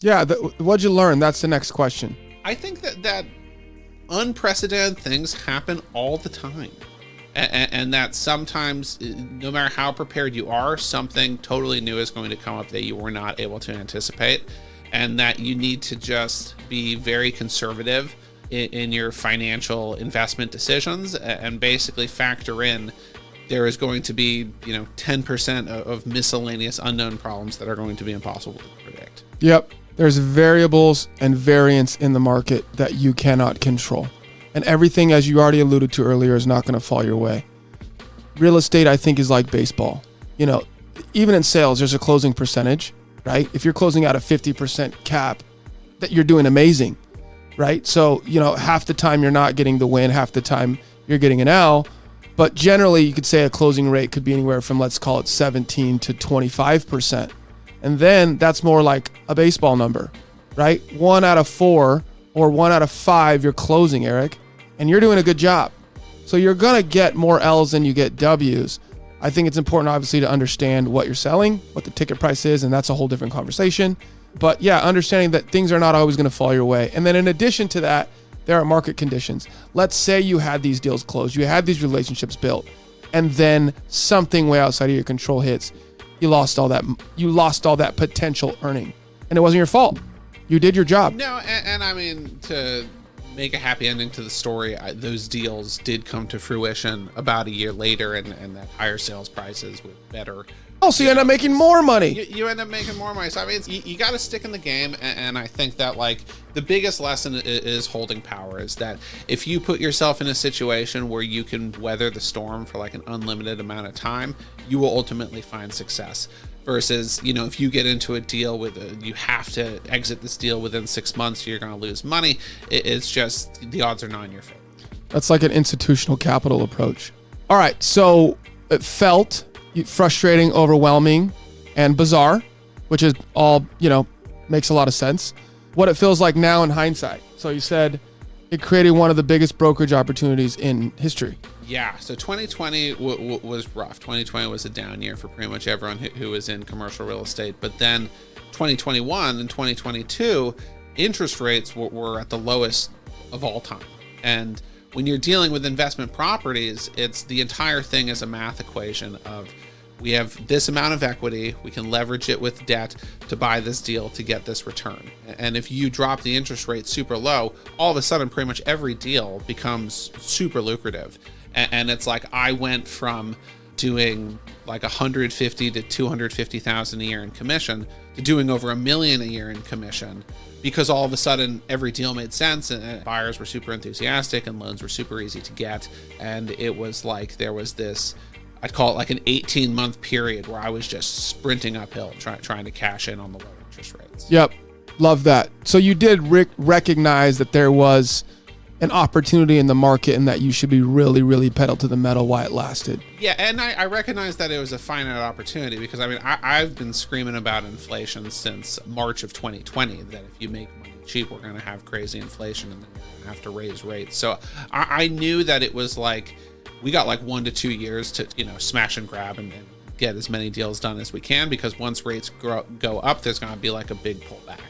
Yeah, what'd you learn? That's the next question. I think that unprecedented things happen all the time. And that sometimes, no matter how prepared you are, something totally new is going to come up that you were not able to anticipate. And that you need to just be very conservative in your financial investment decisions and basically factor in there is going to be, 10% of miscellaneous unknown problems that are going to be impossible to predict. Yep. There's variables and variance in the market that you cannot control. And everything, as you already alluded to earlier, is not going to fall your way. Real estate, I think, is like baseball. Even in sales, there's a closing percentage, right? If you're closing out a 50% cap, that you're doing amazing, right? So, half the time you're not getting the win, half the time you're getting an L. But generally, you could say a closing rate could be anywhere from, let's call it 17 to 25%. And then that's more like a baseball number, right? 1 out of 4 or 1 out of 5, you're closing, Eric, and you're doing a good job. So you're going to get more L's than you get W's. I think it's important, obviously, to understand what you're selling, what the ticket price is, and that's a whole different conversation. But yeah, understanding that things are not always going to fall your way. And then in addition to that, there are market conditions. Let's say you had these deals closed, you had these relationships built, and then something way outside of your control hits. You lost all that potential earning, and it wasn't your fault. You did your job. No, and I mean, to make a happy ending to the story, those deals did come to fruition about a year later, and that higher sales prices with better. Oh, so you end up making more money. You end up making more money. So I mean, you got to stick in the game, and I think that the biggest lesson is holding power. Is that if you put yourself in a situation where you can weather the storm for an unlimited amount of time, you will ultimately find success. Versus, if you get into a deal you have to exit this deal within 6 months, you're going to lose money. It's just the odds are not in your favor. That's like an institutional capital approach. All right, so it felt frustrating, overwhelming, and bizarre, which is all, makes a lot of sense. What it feels like now in hindsight. So you said it created one of the biggest brokerage opportunities in history. Yeah, so 2020 was rough. 2020 was a down year for pretty much everyone who was in commercial real estate. But then 2021 and 2022, interest rates were at the lowest of all time. And when you're dealing with investment properties, it's the entire thing is a math equation of we have this amount of equity, we can leverage it with debt to buy this deal to get this return. And if you drop the interest rate super low, all of a sudden pretty much every deal becomes super lucrative. And it's like I went from doing like 150 to 250,000 a year in commission to doing over $1 million a year in commission, because all of a sudden every deal made sense and buyers were super enthusiastic and loans were super easy to get. And it was like there was this, I'd call it like an 18-month period where I was just sprinting uphill trying to cash in on the low interest rates. Yep. Love that. So you did recognize that there was an opportunity in the market and that you should be really, really pedal to the metal while it lasted. Yeah, and I recognize that it was a finite opportunity because, I mean, I've been screaming about inflation since March of 2020, that if you make money cheap, we're going to have crazy inflation and then you're going to have to raise rates. So I knew that it was like, we got like 1 to 2 years to, smash and grab and get as many deals done as we can, because once rates go up, there's going to be like a big pullback.